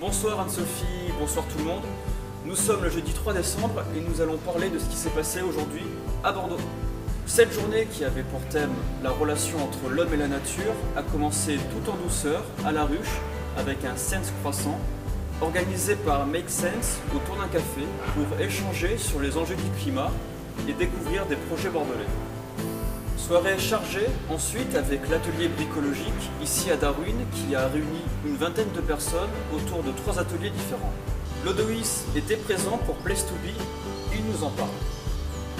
Bonsoir Anne-Sophie, bonsoir tout le monde. Nous sommes le jeudi 3 décembre et nous allons parler de ce qui s'est passé aujourd'hui à Bordeaux. Cette journée qui avait pour thème la relation entre l'homme et la nature a commencé tout en douceur à la ruche avec un Sense croissant organisé par Make Sense autour d'un café pour échanger sur les enjeux du climat et découvrir des projets bordelais. Soirée chargée ensuite avec l'atelier bricologique ici à Darwin qui a réuni une vingtaine de personnes autour de 3 ateliers différents. Lodoïs était présent pour Place to Be, il nous en parle.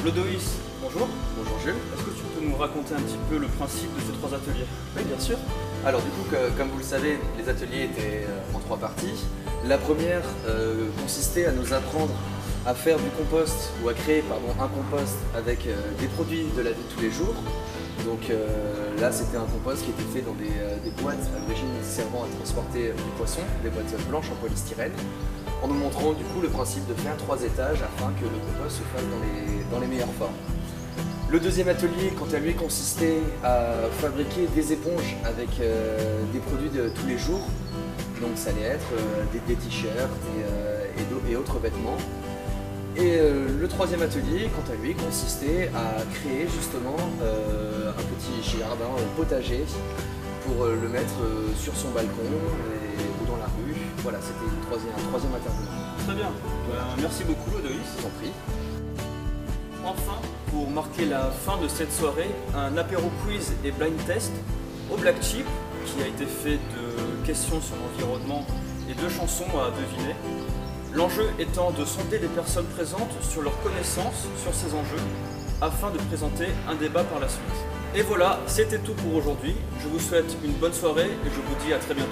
Lodoïs, bonjour. Bonjour Jules. Est-ce que tu peux nous raconter un petit peu le principe de ces 3 ateliers? Oui, bien sûr. Alors du coup, comme vous le savez, les ateliers étaient en 3 parties. La première consistait à nous apprendre à faire du compost ou à créer un compost avec des produits de la vie de tous les jours. Donc là, c'était un compost qui était fait dans des boîtes à l'origine servant à transporter du poisson, des boîtes blanches en polystyrène, en nous montrant du coup le principe de faire 3 étages afin que le compost se fasse dans les meilleures formes. Le deuxième atelier, quant à lui, consistait à fabriquer des éponges avec des produits de tous les jours. Donc ça allait être des t-shirts et autres vêtements. Et le troisième atelier, quant à lui, consistait à créer justement un petit jardin potager pour le mettre sur son balcon ou dans la rue. Voilà, c'était un troisième intervenant. Très bien, merci beaucoup Lodoïs. Je vous en prie. Enfin, pour marquer la fin de cette soirée, un apéro quiz et blind test au Black Chip qui a été fait de questions sur l'environnement et de chansons à deviner. L'enjeu étant de sonder les personnes présentes sur leurs connaissances sur ces enjeux afin de présenter un débat par la suite. Et voilà, c'était tout pour aujourd'hui. Je vous souhaite une bonne soirée et je vous dis à très bientôt.